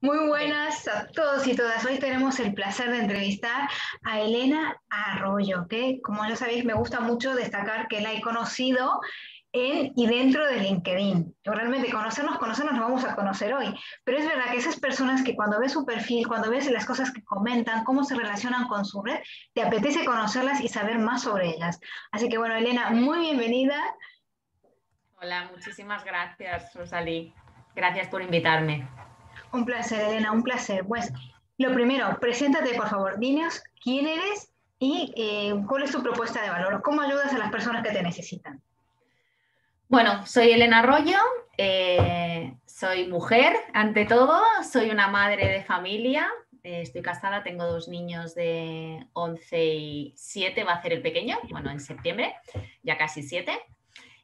Muy Bien. buenas a todos y todas. Hoy tenemos el placer de entrevistar a Elena Arroyo, que como ya sabéis me gusta mucho destacar que la he conocido en y dentro de LinkedIn. Realmente conocernos nos vamos a conocer hoy, pero es verdad que esas personas que cuando ves su perfil, cuando ves las cosas que comentan, cómo se relacionan con su red, te apetece conocerlas y saber más sobre ellas. Así que bueno, Elena, muy bienvenida. Hola, muchísimas gracias, Rosalí. Gracias por invitarme. Un placer, Elena, un placer. Pues lo primero, preséntate, por favor. Dinos quién eres y cuál es tu propuesta de valor. ¿Cómo ayudas a las personas que te necesitan? Bueno, soy Elena Arroyo, soy mujer ante todo, soy una madre de familia, estoy casada, tengo dos niños de 11 y 7, va a ser el pequeño, bueno, en septiembre, ya casi 7.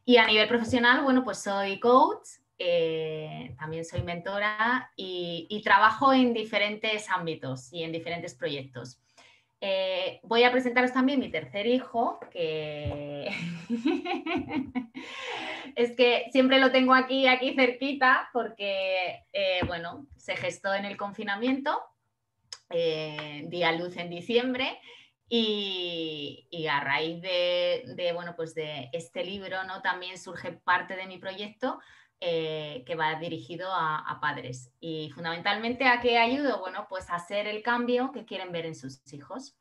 Y a nivel profesional, bueno, pues soy coach, también soy mentora y trabajo en diferentes ámbitos y en diferentes proyectos. Voy a presentaros también mi tercer hijo, que es que siempre lo tengo aquí cerquita, porque, bueno, se gestó en el confinamiento, di a luz en diciembre y a raíz bueno, pues de este libro, ¿no? También surge parte de mi proyecto que va dirigido a padres. Y fundamentalmente, ¿a qué ayudo? Bueno, pues a hacer el cambio que quieren ver en sus hijos.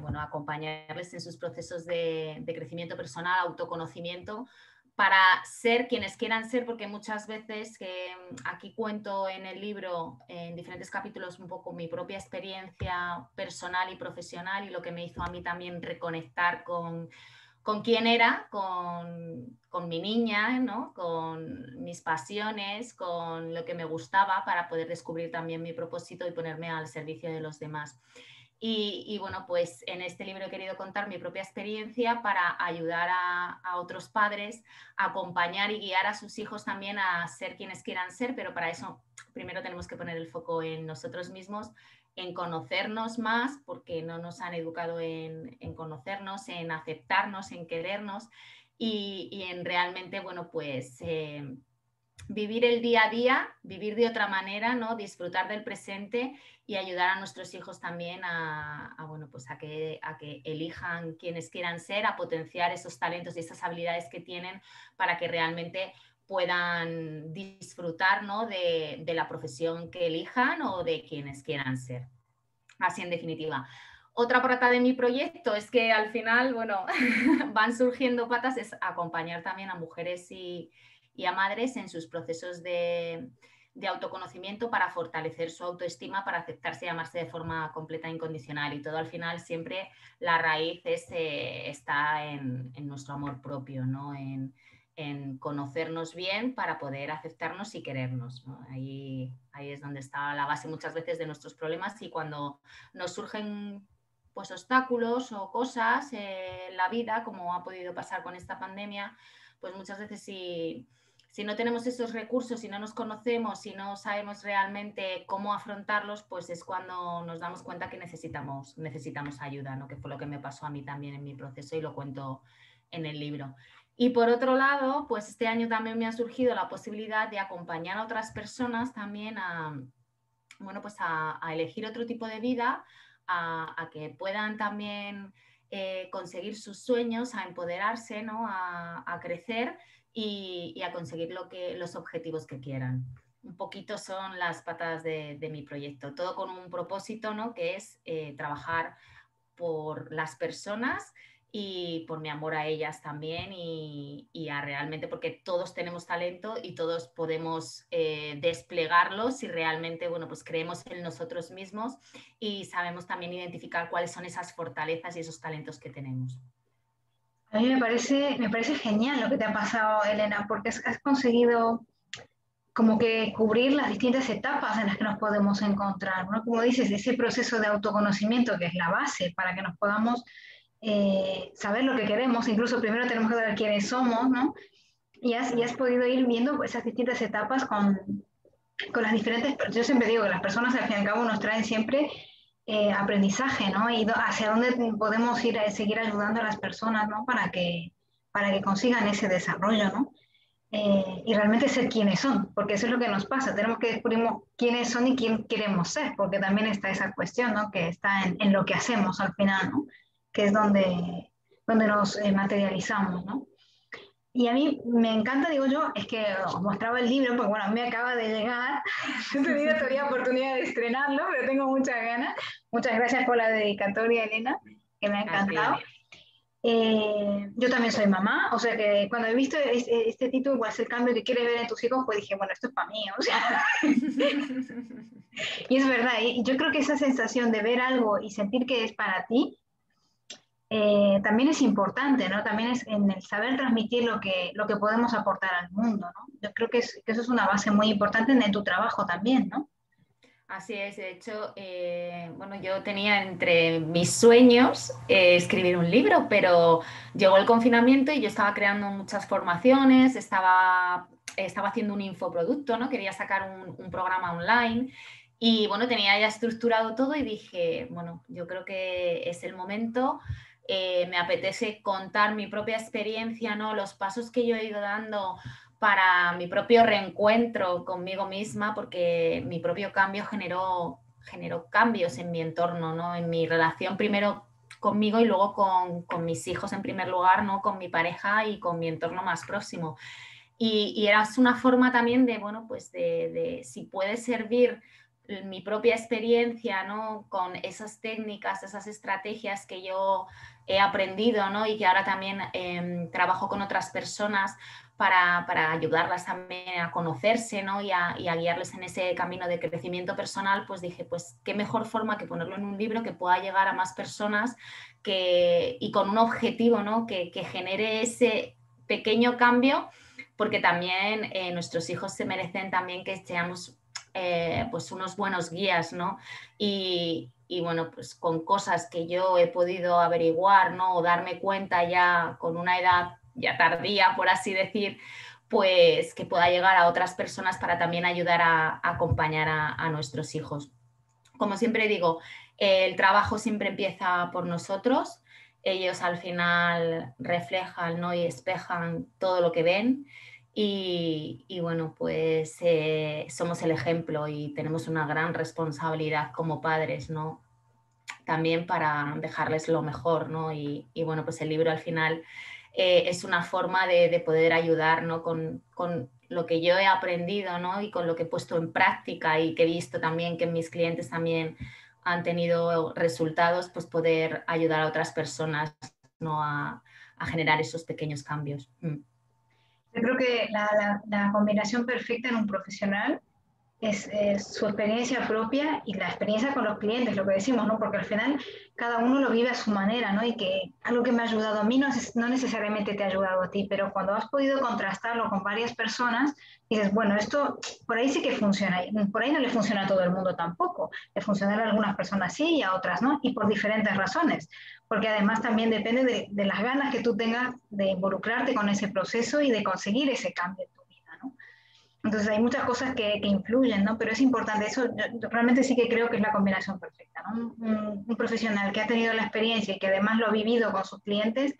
Bueno, acompañarles en sus procesos de crecimiento personal, autoconocimiento, para ser quienes quieran ser, porque muchas veces, aquí cuento en el libro, en diferentes capítulos, un poco mi propia experiencia personal y profesional y lo que me hizo a mí también reconectar con quién era, con mi niña, ¿no? Con mis pasiones, con lo que me gustaba, para poder descubrir también mi propósito y ponerme al servicio de los demás. Bueno, pues en este libro he querido contar mi propia experiencia para ayudar a otros padres a acompañar y guiar a sus hijos también a ser quienes quieran ser, pero para eso primero tenemos que poner el foco en nosotros mismos, en conocernos más, porque no nos han educado en conocernos, en aceptarnos, en querernos y en realmente, bueno, pues vivir el día a día, vivir de otra manera, ¿no? Disfrutar del presente y ayudar a nuestros hijos también bueno, pues a que elijan quienes quieran ser, a potenciar esos talentos y esas habilidades que tienen para que realmente puedan disfrutar, ¿no? de la profesión que elijan o de quienes quieran ser. Así en definitiva. Otra pata de mi proyecto es que al final, bueno, van surgiendo patas, es acompañar también a mujeres y a madres en sus procesos de autoconocimiento para fortalecer su autoestima, para aceptarse y amarse de forma completa e incondicional. Y todo al final siempre la raíz está en nuestro amor propio, ¿no? En conocernos bien para poder aceptarnos y querernos, ¿no? Ahí es donde está la base muchas veces de nuestros problemas y cuando nos surgen pues obstáculos o cosas en la vida, como ha podido pasar con esta pandemia, pues muchas veces si no tenemos esos recursos, si no nos conocemos, si no sabemos realmente cómo afrontarlos, pues es cuando nos damos cuenta que necesitamos ayuda, ¿no? Que fue lo que me pasó a mí también en mi proceso y lo cuento en el libro. Y por otro lado, pues este año también me ha surgido la posibilidad de acompañar a otras personas también bueno, pues a elegir otro tipo de vida, a que puedan también conseguir sus sueños, a empoderarse, ¿no? A crecer y a conseguir los objetivos que quieran. Un poquito son las patas de mi proyecto, todo con un propósito, ¿no? Que es trabajar por las personas y por mi amor a ellas también y a realmente, porque todos tenemos talento y todos podemos desplegarlo si realmente, bueno, pues creemos en nosotros mismos y sabemos también identificar cuáles son esas fortalezas y esos talentos que tenemos. A mí me parece genial lo que te ha pasado, Elena, porque has conseguido como que cubrir las distintas etapas en las que nos podemos encontrar, ¿no? Como dices, ese proceso de autoconocimiento que es la base para que nos podamos saber lo que queremos, incluso primero tenemos que saber quiénes somos, ¿no? Y has podido ir viendo esas distintas etapas con las diferentes, yo siempre digo que las personas al fin y al cabo nos traen siempre aprendizaje, ¿no? Y hacia dónde podemos seguir ayudando a las personas, ¿no? Para que consigan ese desarrollo, ¿no? y realmente ser quienes son, porque eso es lo que nos pasa, tenemos que descubrir quiénes son y quién queremos ser, porque también está esa cuestión, ¿no? Que está en lo que hacemos al final, ¿no? Que es donde nos materializamos, ¿no? Y a mí me encanta, digo yo, es que os mostraba el libro, porque bueno, a mí me acaba de llegar, no he tenido todavía oportunidad de estrenarlo, pero tengo muchas ganas. Muchas gracias por la dedicatoria, Elena, que me ha A ti. encantado. Yo también soy mamá, o sea que cuando he visto este título, cuál es el cambio que quieres ver en tus hijos, pues dije, bueno, esto es para mí, o sea, y es verdad, y yo creo que esa sensación de ver algo y sentir que es para ti, también es importante, ¿no? También es en el saber transmitir lo que podemos aportar al mundo, ¿no? Yo creo que eso es una base muy importante en tu trabajo también, ¿no? Así es, de hecho, bueno, yo tenía entre mis sueños escribir un libro, pero llegó el confinamiento y yo estaba creando muchas formaciones, estaba haciendo un infoproducto, ¿no? Quería sacar un programa online y bueno, tenía ya estructurado todo y dije, bueno, yo creo que es el momento, me apetece contar mi propia experiencia, ¿no? Los pasos que yo he ido dando para mi propio reencuentro conmigo misma, porque mi propio cambio generó cambios en mi entorno, ¿no? En mi relación primero conmigo y luego con mis hijos en primer lugar, ¿no? Con mi pareja y con mi entorno más próximo. Y era una forma también de, bueno, pues de si puede servir mi propia experiencia, ¿no? Con esas técnicas, esas estrategias que yo he aprendido, ¿no? Y que ahora también trabajo con otras personas para ayudarlas también a conocerse, ¿no? Y a guiarles en ese camino de crecimiento personal, pues dije, pues qué mejor forma que ponerlo en un libro que pueda llegar a más personas y con un objetivo, ¿no? Que genere ese pequeño cambio, porque también nuestros hijos se merecen también que seamos pues unos buenos guías, ¿no? Y bueno, pues con cosas que yo he podido averiguar, ¿no? O darme cuenta ya con una edad ya tardía, por así decir, pues que pueda llegar a otras personas para también ayudar a acompañar a nuestros hijos. Como siempre digo, el trabajo siempre empieza por nosotros. Ellos al final reflejan, ¿no? Y espejan todo lo que ven. Y bueno, pues somos el ejemplo y tenemos una gran responsabilidad como padres, ¿no? También para dejarles lo mejor, ¿no? Y bueno, pues el libro al final es una forma de poder ayudar, ¿no? Con lo que yo he aprendido, ¿no? Y con lo que he puesto en práctica y que he visto también que mis clientes también han tenido resultados, pues poder ayudar a otras personas, ¿no? A generar esos pequeños cambios. Yo creo que la combinación perfecta en un profesional es su experiencia propia y la experiencia con los clientes, lo que decimos, ¿no? Porque al final cada uno lo vive a su manera, ¿no? Y que algo que me ha ayudado a mí no necesariamente te ha ayudado a ti, pero cuando has podido contrastarlo con varias personas, dices, bueno, esto por ahí sí que funciona, por ahí no le funciona a todo el mundo tampoco, le funciona a algunas personas sí y a otras no, y por diferentes razones, porque además también depende de las ganas que tú tengas de involucrarte con ese proceso y de conseguir ese cambio en tu vida, ¿no? Entonces hay muchas cosas que influyen, ¿no? Pero es importante, eso yo realmente sí que creo que es la combinación perfecta, ¿no? Un profesional que ha tenido la experiencia y que además lo ha vivido con sus clientes,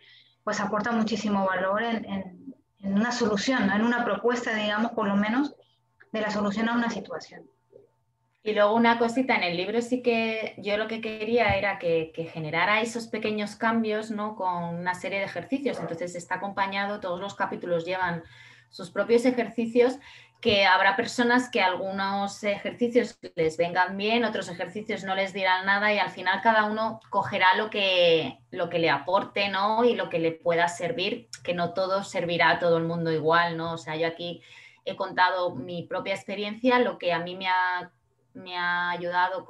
pues aporta muchísimo valor en una solución, ¿no? En una propuesta, digamos, por lo menos, de la solución a una situación. Y luego una cosita, en el libro sí que yo lo que quería era que generara esos pequeños cambios, ¿no? Con una serie de ejercicios. Entonces está acompañado, todos los capítulos llevan sus propios ejercicios, que habrá personas que algunos ejercicios les vengan bien, otros ejercicios no les dirán nada y al final cada uno cogerá lo que le aporte, ¿no? Y lo que le pueda servir, que no todo servirá a todo el mundo igual, ¿no? O sea, yo aquí he contado mi propia experiencia, lo que a mí me ha ayudado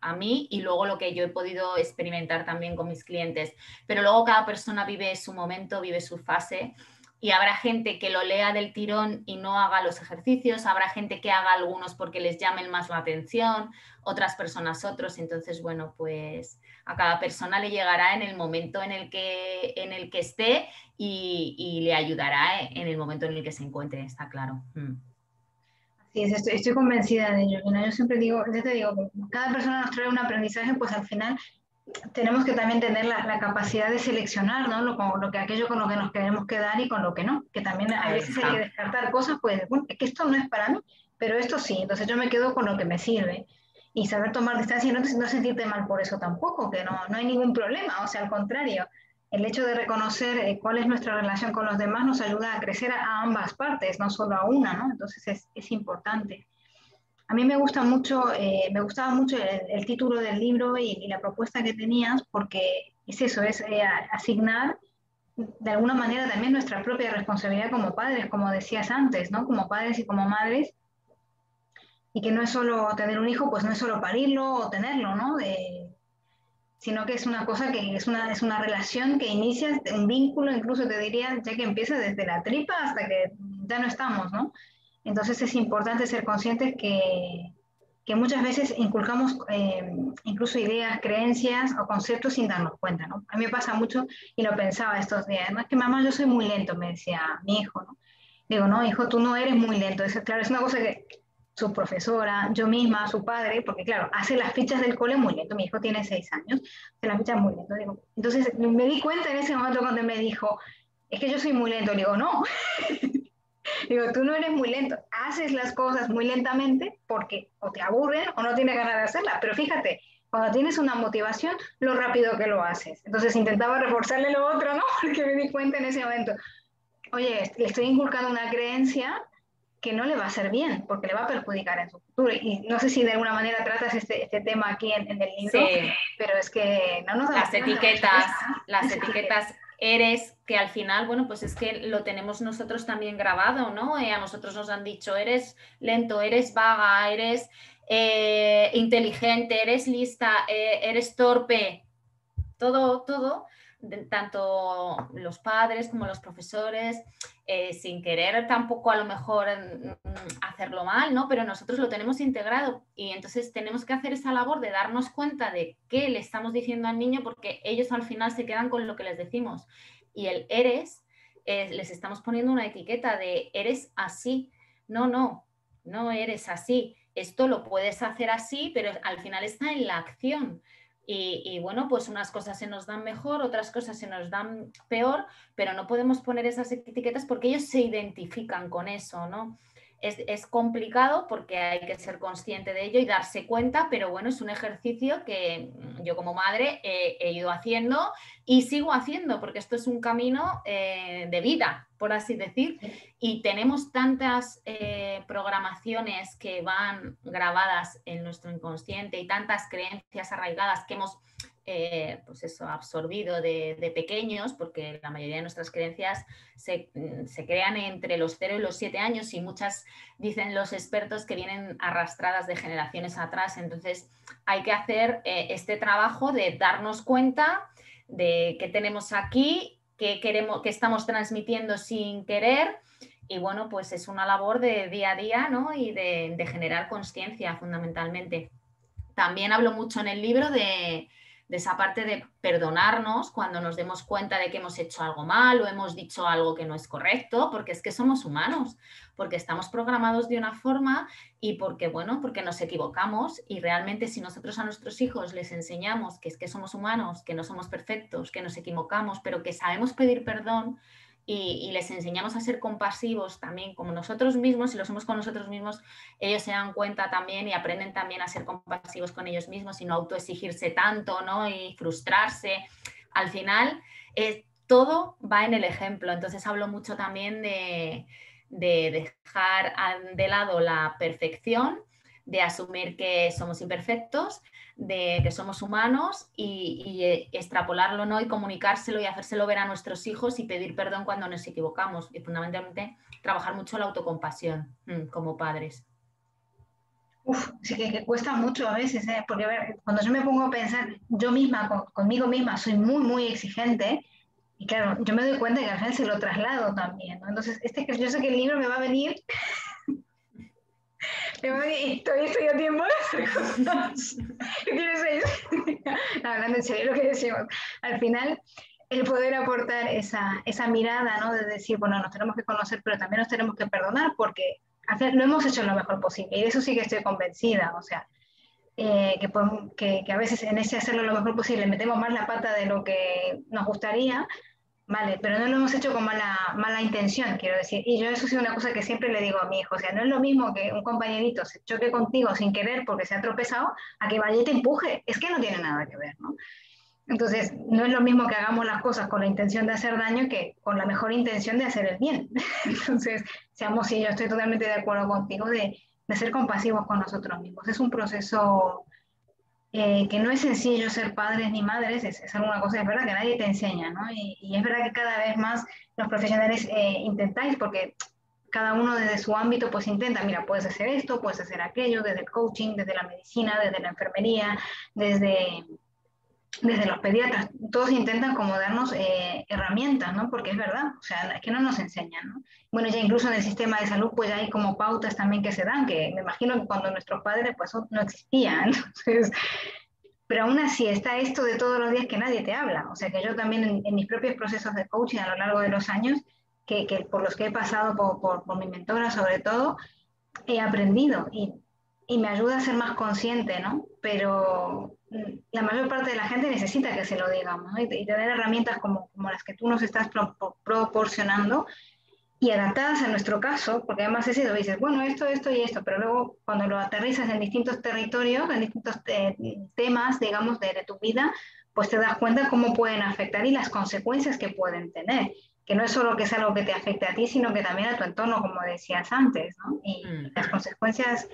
a mí y luego lo que yo he podido experimentar también con mis clientes. Pero luego cada persona vive su momento, vive su fase y habrá gente que lo lea del tirón y no haga los ejercicios, habrá gente que haga algunos porque les llamen más la atención, otras personas otros. Entonces, bueno, pues a cada persona le llegará en el momento en el que esté y le ayudará en el momento en el que se encuentre, está claro. Así es, estoy convencida de ello. Yo siempre digo, ya te digo, cada persona nos trae un aprendizaje, pues al final tenemos que también tener la capacidad de seleccionar, ¿no? Aquello con lo que nos queremos quedar y con lo que no, que también a Ahí veces hay que está. descartar cosas, pues, bueno, es que esto no es para mí, pero esto sí, entonces yo me quedo con lo que me sirve. Y saber tomar distancia y no sentirte mal por eso tampoco, que no hay ningún problema, o sea, al contrario, el hecho de reconocer cuál es nuestra relación con los demás nos ayuda a crecer a ambas partes, no solo a una, ¿no? Entonces es importante. A mí me gustaba mucho el título del libro y la propuesta que tenías, porque es eso, es asignar de alguna manera también nuestra propia responsabilidad como padres, como decías antes, ¿no? Como padres y como madres, y que no es solo tener un hijo, pues no es solo parirlo o tenerlo, ¿no? Sino que es una cosa que es una relación que inicia, un vínculo, incluso te diría, ya que empieza desde la tripa hasta que ya no estamos, ¿no? Entonces es importante ser conscientes que muchas veces inculcamos incluso ideas, creencias o conceptos sin darnos cuenta, ¿no? A mí me pasa mucho y lo pensaba estos días, no es que mamá, yo soy muy lento, me decía mi hijo, ¿no? Digo, no, hijo, tú no eres muy lento. Claro, es una cosa que su profesora, yo misma, su padre, porque claro, hace las fichas del cole muy lento. Mi hijo tiene 6 años, hace las fichas muy lento. Digo, entonces me di cuenta en ese momento cuando me dijo, es que yo soy muy lento. Le digo, no, digo, tú no eres muy lento, haces las cosas muy lentamente porque o te aburren o no tienes ganas de hacerlas. Pero fíjate, cuando tienes una motivación, lo rápido que lo haces. Entonces intentaba reforzarle lo otro, ¿no? Porque me di cuenta en ese momento, oye, le estoy inculcando una creencia que no le va a hacer bien, porque le va a perjudicar en su futuro. Y no sé si de alguna manera tratas este tema aquí en el libro, Sí. pero es que no nos damos Las cuenta muchas veces, etiquetas, ¿no? las Esa etiqueta. etiquetas eres, que al final, bueno, pues es que lo tenemos nosotros también grabado, ¿no? A nosotros nos han dicho, eres lento, eres vaga, eres inteligente, eres lista, eres torpe, todo, tanto los padres como los profesores, sin querer tampoco a lo mejor hacerlo mal, ¿no? Pero nosotros lo tenemos integrado y entonces tenemos que hacer esa labor de darnos cuenta de qué le estamos diciendo al niño porque ellos al final se quedan con lo que les decimos. Y el eres, les estamos poniendo una etiqueta de eres así. No eres así. Esto lo puedes hacer así, pero al final está en la acción. Y bueno, pues unas cosas se nos dan mejor, otras cosas se nos dan peor, pero no podemos poner esas etiquetas porque ellos se identifican con eso, ¿no? Es complicado porque hay que ser consciente de ello y darse cuenta, pero bueno, es un ejercicio que yo como madre he ido haciendo y sigo haciendo porque esto es un camino de vida, por así decir, y tenemos tantas programaciones que van grabadas en nuestro inconsciente y tantas creencias arraigadas que hemos pues eso, absorbido de pequeños, porque la mayoría de nuestras creencias se crean entre los 0 y los 7 años y muchas, dicen los expertos, que vienen arrastradas de generaciones atrás. Entonces hay que hacer este trabajo de darnos cuenta de qué tenemos aquí, qué queremos, qué estamos transmitiendo sin querer. Y bueno, pues es una labor de día a día, ¿no? Y de generar conciencia fundamentalmente. También hablo mucho en el libro de esa parte de perdonarnos cuando nos demos cuenta de que hemos hecho algo mal o hemos dicho algo que no es correcto, porque es que somos humanos, porque estamos programados de una forma y porque, bueno, porque nos equivocamos y realmente si nosotros a nuestros hijos les enseñamos que es que somos humanos, que no somos perfectos, que nos equivocamos, pero que sabemos pedir perdón, y les enseñamos a ser compasivos también como nosotros mismos, si lo somos con nosotros mismos, ellos se dan cuenta también y aprenden también a ser compasivos con ellos mismos y no autoexigirse tanto, ¿no? Y frustrarse. Al final, todo va en el ejemplo. Entonces hablo mucho también de dejar de lado la perfección, de asumir que somos imperfectos, de que somos humanos y extrapolarlo, ¿no? Y comunicárselo y hacérselo ver a nuestros hijos y pedir perdón cuando nos equivocamos. Y fundamentalmente trabajar mucho la autocompasión como padres. Uf, sí que cuesta mucho a veces, ¿eh? Porque a ver, cuando yo me pongo a pensar, yo misma, conmigo misma, soy muy exigente, y claro, yo me doy cuenta que al final se lo traslado también, ¿no? Entonces, yo sé que el libro me va a venir, y todavía estoy a tiempo de hacer cosas. Tiene 6. No, hablando en serio, lo que decimos. Al final, el poder aportar esa mirada, ¿no? De decir, bueno, nos tenemos que conocer, pero también nos tenemos que perdonar, porque lo hemos hecho lo mejor posible, y de eso sí que estoy convencida, o sea, que a veces en ese hacerlo lo mejor posible metemos más la pata de lo que nos gustaría, vale, pero no lo hemos hecho con mala intención, quiero decir. Y yo eso sí es una cosa que siempre le digo a mi hijo, o sea, no es lo mismo que un compañerito se choque contigo sin querer porque se ha tropezado, a que vaya y te empuje, es que no tiene nada que ver, ¿no? Entonces, no es lo mismo que hagamos las cosas con la intención de hacer daño que con la mejor intención de hacer el bien. Entonces, seamos, sí, yo estoy totalmente de acuerdo contigo de ser compasivos con nosotros mismos. Es un proceso que no es sencillo ser padres ni madres, es alguna cosa, es verdad que nadie te enseña, ¿no? Y es verdad que cada vez más los profesionales intentáis, porque cada uno desde su ámbito pues intenta, mira, puedes hacer esto, puedes hacer aquello, desde el coaching, desde la medicina, desde la enfermería, desde desde los pediatras, todos intentan como darnos herramientas, ¿no? Porque es verdad, o sea, es que no nos enseñan, ¿no? Bueno, ya incluso en el sistema de salud, pues ya hay como pautas también que se dan, que me imagino que cuando nuestros padres, pues eso no existía, entonces, pero aún así está esto de todos los días que nadie te habla, o sea, que yo también en mis propios procesos de coaching a lo largo de los años, que por los que he pasado por mi mentora sobre todo, he aprendido y me ayuda a ser más consciente, ¿no? Pero la mayor parte de la gente necesita que se lo digamos, ¿no? Y tener herramientas como las que tú nos estás proporcionando y adaptadas a nuestro caso, porque además es eso, dices, bueno, esto y esto, pero luego cuando lo aterrizas en distintos territorios, en distintos temas, digamos, de tu vida, pues te das cuenta cómo pueden afectar y las consecuencias que pueden tener, que no es solo que es algo que te afecte a ti, sino que también a tu entorno, como decías antes, ¿no? Y las consecuencias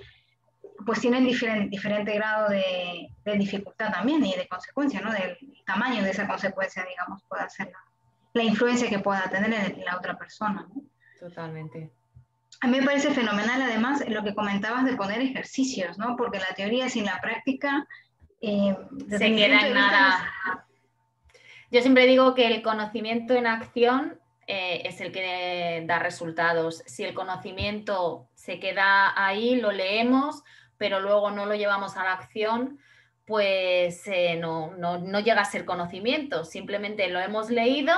pues tienen diferente grado de dificultad también y de consecuencia, ¿no? Del tamaño de esa consecuencia, digamos, puede ser la influencia que pueda tener en la otra persona, ¿no? Totalmente. A mí me parece fenomenal, además, lo que comentabas de poner ejercicios, ¿no? Porque la teoría sin la práctica, desde Se mi queda punto en de vista, no es... nada. Yo siempre digo que el conocimiento en acción es el que da resultados. Si el conocimiento se queda ahí, lo leemos, pero luego no lo llevamos a la acción, pues no llega a ser conocimiento. Simplemente lo hemos leído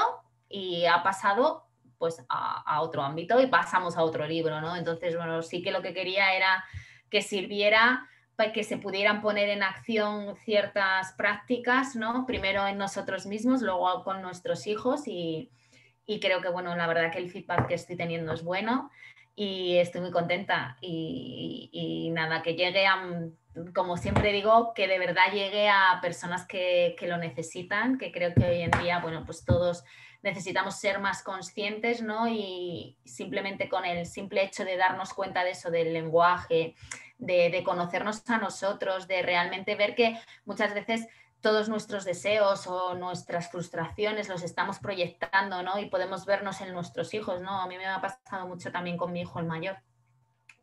y ha pasado pues a otro ámbito y pasamos a otro libro, ¿no? Entonces, bueno, sí que lo que quería era que sirviera para que se pudieran poner en acción ciertas prácticas, ¿no? Primero en nosotros mismos, luego con nuestros hijos y creo que, bueno, la verdad que el feedback que estoy teniendo es bueno y estoy muy contenta y nada, que llegue a, como siempre digo, que de verdad llegue a personas que lo necesitan, que creo que hoy en día, bueno, pues todos necesitamos ser más conscientes, ¿no? Y simplemente con el simple hecho de darnos cuenta de eso, del lenguaje, de conocernos a nosotros, de realmente ver que muchas veces todos nuestros deseos o nuestras frustraciones los estamos proyectando, ¿no? Y podemos vernos en nuestros hijos, ¿no? A mí me ha pasado mucho también con mi hijo el mayor,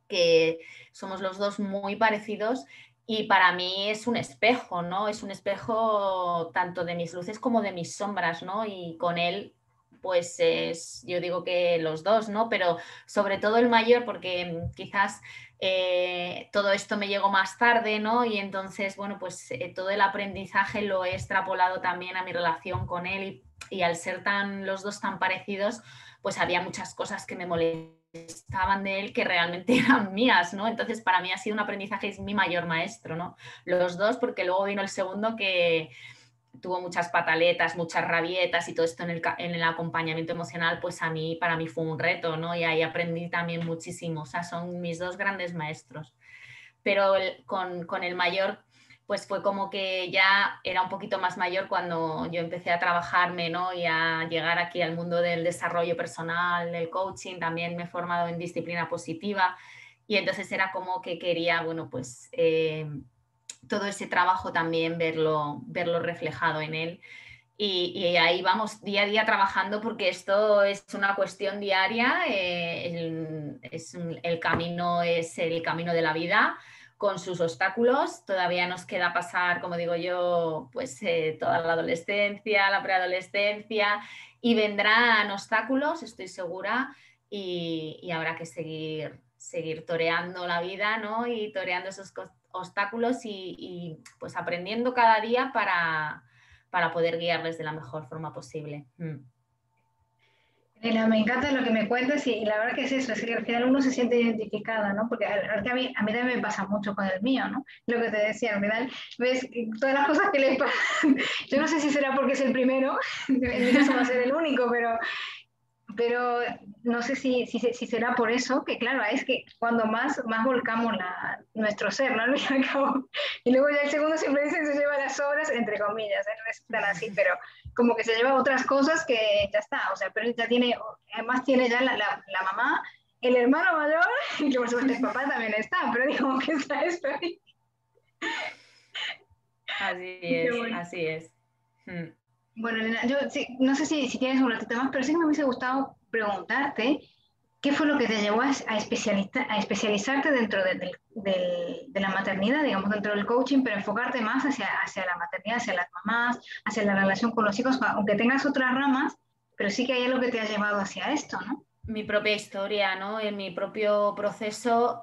que somos los dos muy parecidos y para mí es un espejo, ¿no? Es un espejo tanto de mis luces como de mis sombras, ¿no? Y con él, pues yo digo que los dos, ¿no? Pero sobre todo el mayor, porque quizás todo esto me llegó más tarde, ¿no? Y entonces, bueno, pues todo el aprendizaje lo he extrapolado también a mi relación con él y al ser los dos tan parecidos, pues había muchas cosas que me molestaban de él que realmente eran mías, ¿no? Entonces para mí ha sido un aprendizaje, es mi mayor maestro, ¿no? Los dos, porque luego vino el segundo que tuvo muchas pataletas, muchas rabietas y todo esto en el acompañamiento emocional, pues para mí fue un reto, ¿no? Y ahí aprendí también muchísimo, o sea, son mis dos grandes maestros. Pero con el mayor pues fue como que ya era un poquito más mayor cuando yo empecé a trabajarme, ¿no? Y a llegar aquí al mundo del desarrollo personal, del coaching, también me he formado en disciplina positiva y entonces era como que quería, bueno, pues todo ese trabajo también verlo reflejado en él. Y ahí vamos día a día trabajando porque esto es una cuestión diaria, el camino es el camino de la vida con sus obstáculos. Todavía nos queda pasar, como digo yo, pues toda la adolescencia, la preadolescencia y vendrán obstáculos, estoy segura, y habrá que seguir toreando la vida, ¿no? Y toreando esos obstáculos y pues aprendiendo cada día para poder guiarles de la mejor forma posible. Me encanta lo que me cuentas y la verdad que es eso, es que al final uno se siente identificada, ¿no? Porque a mí también me pasa mucho con el mío, ¿no? Lo que te decía, al final ves todas las cosas que le pasan. Yo no sé si será porque es el primero, en mi caso va a ser el único, pero no sé si será por eso, que claro, es que cuando más volcamos nuestro ser, ¿no? Al fin y al cabo. Y luego ya el segundo siempre dicen se lleva las obras, entre comillas, no es tan así, pero como que se lleva otras cosas que ya está, o sea, pero él ya tiene, además tiene ya la mamá, el hermano mayor, y que por supuesto el papá también está, pero digo que está esto ahí. Así Qué es, bueno. así es. Bueno, Elena, yo sí, no sé si tienes un ratito más, pero sí que me hubiese gustado preguntarte qué fue lo que te llevó a especializarte dentro de la maternidad, digamos, dentro del coaching, pero enfocarte más hacia la maternidad, hacia las mamás, hacia la relación con los hijos, aunque tengas otras ramas, pero sí que hay algo que te ha llevado hacia esto, ¿no? Mi propia historia, ¿no? En mi propio proceso,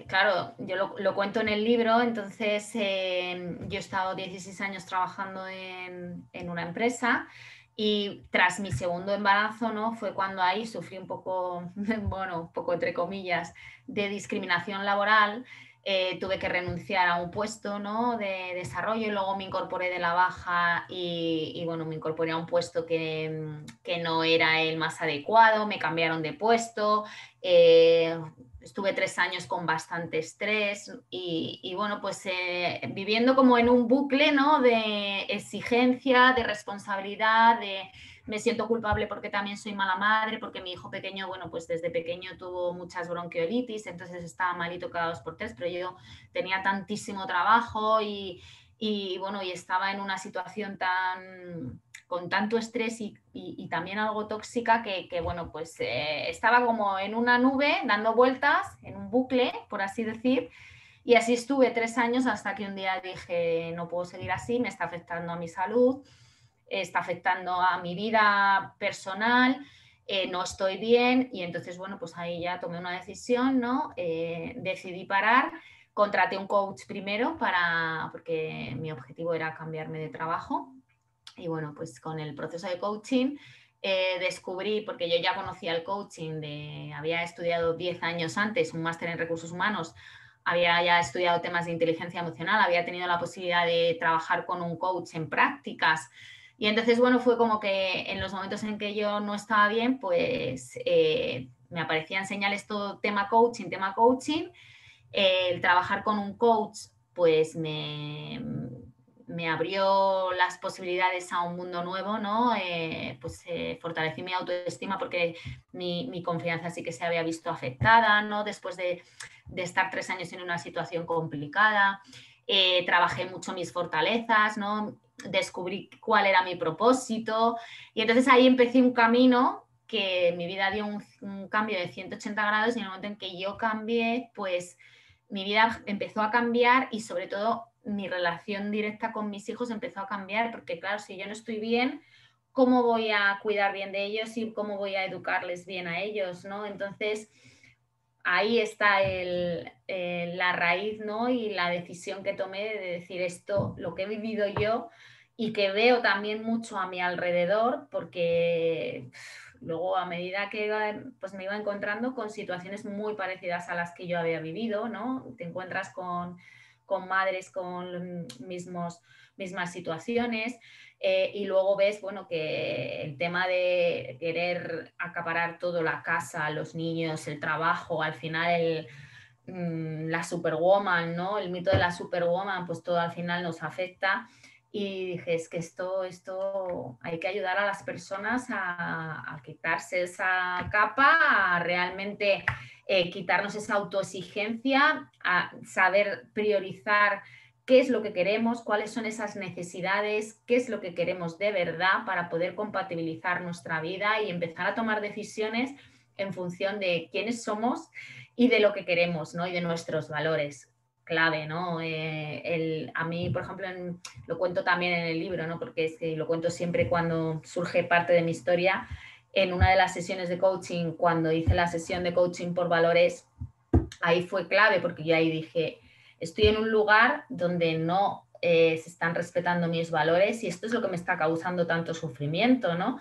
claro, yo lo cuento en el libro, entonces yo he estado 16 años trabajando en una empresa y tras mi segundo embarazo, ¿no? Fue cuando ahí sufrí un poco, bueno, un poco entre comillas, de discriminación laboral. Tuve que renunciar a un puesto, ¿no? de desarrollo y luego me incorporé de la baja y bueno, me incorporé a un puesto que no era el más adecuado, me cambiaron de puesto, estuve 3 años con bastante estrés y bueno, pues viviendo como en un bucle, ¿no? De exigencia, de responsabilidad, de me siento culpable porque también soy mala madre, porque mi hijo pequeño, bueno, pues desde pequeño tuvo muchas bronquiolitis, entonces estaba malito cada 2 por 3, pero yo tenía tantísimo trabajo y bueno, y estaba en una situación con tanto estrés y también algo tóxica que bueno, pues estaba como en una nube dando vueltas, en un bucle, por así decir, y así estuve 3 años hasta que un día dije, no puedo seguir así, me está afectando a mi salud, está afectando a mi vida personal, no estoy bien y entonces, bueno, pues ahí ya tomé una decisión, ¿no? Decidí parar, contraté un coach primero porque mi objetivo era cambiarme de trabajo y bueno, pues con el proceso de coaching descubrí, porque yo ya conocía el coaching, había estudiado 10 años antes un máster en recursos humanos, había ya estudiado temas de inteligencia emocional, había tenido la posibilidad de trabajar con un coach en prácticas. Y entonces, bueno, fue como que en los momentos en que yo no estaba bien, pues me aparecían señales todo tema coaching. El trabajar con un coach, pues me abrió las posibilidades a un mundo nuevo, ¿no? Pues fortalecí mi autoestima porque mi confianza sí que se había visto afectada, ¿no? Después de estar 3 años en una situación complicada. Trabajé mucho mis fortalezas, ¿no? Descubrí cuál era mi propósito y entonces ahí empecé un camino que mi vida dio un cambio de 180 grados y en el momento en que yo cambié, pues mi vida empezó a cambiar y sobre todo mi relación directa con mis hijos empezó a cambiar porque claro, si yo no estoy bien, ¿cómo voy a cuidar bien de ellos y cómo voy a educarles bien a ellos, ¿no? Entonces ahí está la raíz, ¿no? Y la decisión que tomé de decir esto, lo que he vivido yo y que veo también mucho a mi alrededor, porque luego a medida que pues me iba encontrando con situaciones muy parecidas a las que yo había vivido, ¿no? Te encuentras con madres con mismas situaciones. Y luego ves, bueno, que el tema de querer acaparar todo, la casa, los niños, el trabajo, al final la superwoman, ¿no? El mito de la superwoman, pues todo al final nos afecta. Y dije, es que esto hay que ayudar a las personas a quitarse esa capa, a realmente quitarnos esa autoexigencia, a saber priorizar qué es lo que queremos, cuáles son esas necesidades, qué es lo que queremos de verdad para poder compatibilizar nuestra vida y empezar a tomar decisiones en función de quiénes somos y de lo que queremos, ¿no? Y de nuestros valores clave, ¿no? A mí, por ejemplo, lo cuento también en el libro, ¿no? Porque es que lo cuento siempre cuando surge parte de mi historia. En una de las sesiones de coaching, cuando hice la sesión de coaching por valores, ahí fue clave porque yo ahí dije, estoy en un lugar donde no se están respetando mis valores y esto es lo que me está causando tanto sufrimiento, ¿no?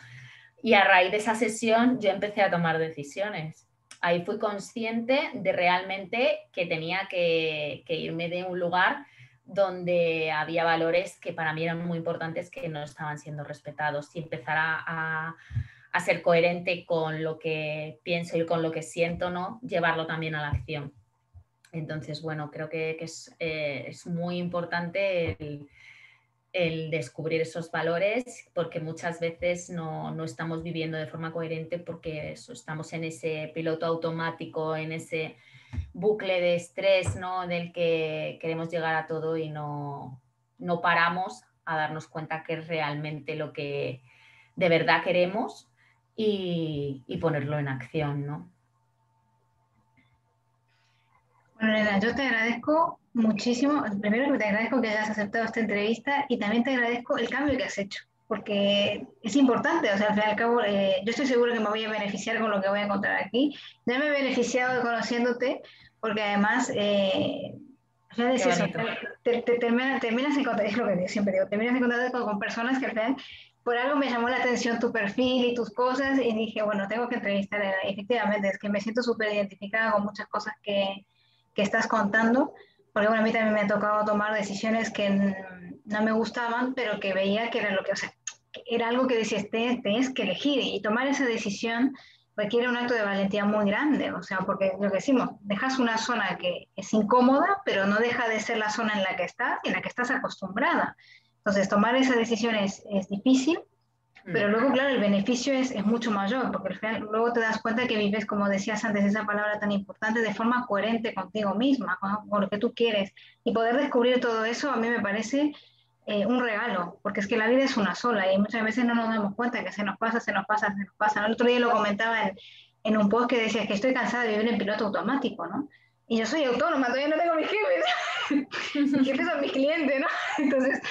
Y a raíz de esa sesión yo empecé a tomar decisiones. Ahí fui consciente de realmente que tenía que irme de un lugar donde había valores que para mí eran muy importantes que no estaban siendo respetados y empezar a ser coherente con lo que pienso y con lo que siento, ¿no? Llevarlo también a la acción. Entonces, bueno, creo que es muy importante el descubrir esos valores, porque muchas veces no estamos viviendo de forma coherente porque estamos en ese piloto automático, en ese bucle de estrés, ¿no? Del que queremos llegar a todo y no paramos a darnos cuenta que es realmente lo que de verdad queremos y ponerlo en acción, ¿no? Bueno, Elena, yo te agradezco muchísimo. Primero que te agradezco que hayas aceptado esta entrevista y también te agradezco el cambio que has hecho, porque es importante. O sea, al fin y al cabo, yo estoy segura que me voy a beneficiar con lo que voy a encontrar aquí. Ya me he beneficiado conociéndote, porque además, ya Qué es eso, bonito. terminas encontrando, es lo que yo siempre digo, terminas encontrando con personas que al final, por algo me llamó la atención tu perfil y tus cosas y dije, bueno, tengo que entrevistar a Elena. Y efectivamente, es que me siento súper identificada con muchas cosas que estás contando, porque bueno, a mí también me ha tocado tomar decisiones que no me gustaban, pero que veía que era lo que, o sea, que era algo que decías, tienes que elegir y tomar esa decisión requiere un acto de valentía muy grande, o sea, porque lo que decimos, dejas una zona que es incómoda, pero no deja de ser la zona en la que estás y en la que estás acostumbrada. Entonces, tomar esa decisión es difícil, pero luego, claro, el beneficio es mucho mayor, porque al final luego te das cuenta que vives, como decías antes, esa palabra tan importante, de forma coherente contigo misma, con lo que tú quieres. Y poder descubrir todo eso a mí me parece un regalo, porque es que la vida es una sola y muchas veces no nos damos cuenta que se nos pasa, se nos pasa, se nos pasa. El otro día lo comentaba en un post que decía que estoy cansada de vivir en piloto automático, ¿no? Y yo soy autónoma, todavía no tengo mis jefes. Mis jefes son mis clientes, ¿no? Entonces,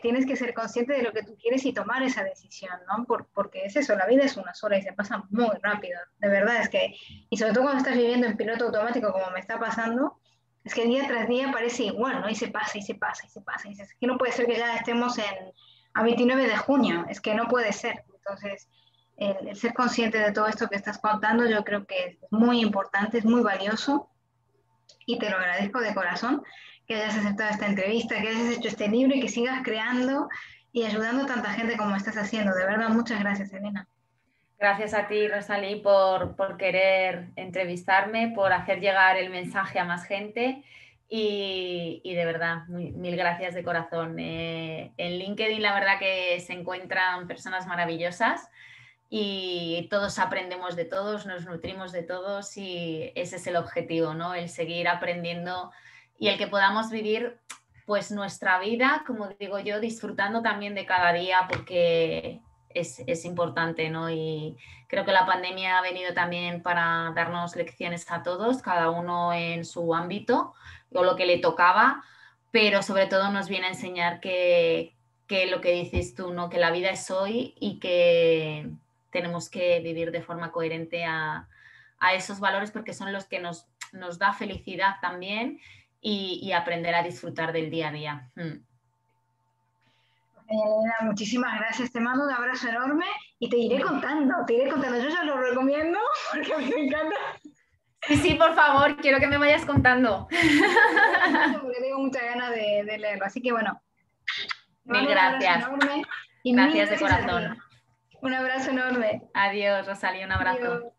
tienes que ser consciente de lo que tú quieres y tomar esa decisión, ¿no? Porque es eso, la vida es una sola y se pasa muy rápido. De verdad, es que, y sobre todo cuando estás viviendo en piloto automático como me está pasando, es que día tras día parece igual, ¿no? Y se pasa, y se pasa, y se pasa. Y dices, es que no puede ser que ya estemos a 29 de junio, es que no puede ser. Entonces, el ser consciente de todo esto que estás contando, yo creo que es muy importante, es muy valioso y te lo agradezco de corazón que hayas aceptado esta entrevista, que hayas hecho este libro y que sigas creando y ayudando a tanta gente como estás haciendo. De verdad, muchas gracias, Elena. Gracias a ti, Rosalí, por querer entrevistarme, por hacer llegar el mensaje a más gente y de verdad, mil gracias de corazón. En LinkedIn la verdad que se encuentran personas maravillosas y todos aprendemos de todos, nos nutrimos de todos y ese es el objetivo, ¿no? El seguir aprendiendo y el que podamos vivir pues nuestra vida, como digo yo, disfrutando también de cada día porque es importante, ¿no? Y creo que la pandemia ha venido también para darnos lecciones a todos, cada uno en su ámbito o lo que le tocaba, pero sobre todo nos viene a enseñar que lo que dices tú, ¿no? Que la vida es hoy y que tenemos que vivir de forma coherente a esos valores porque son los que nos da felicidad también y aprender a disfrutar del día a día. Elena, muchísimas gracias. Te mando un abrazo enorme y te iré contando, te iré contando. Yo ya lo recomiendo porque a mí me encanta. Sí, sí, por favor, quiero que me vayas contando. Porque tengo muchas ganas de leerlo. Así que bueno, te Mil mando un abrazo gracias. enorme y mil Gracias de gracias a ti. corazón. Un abrazo enorme. Adiós, Rosalía, un abrazo. Adiós.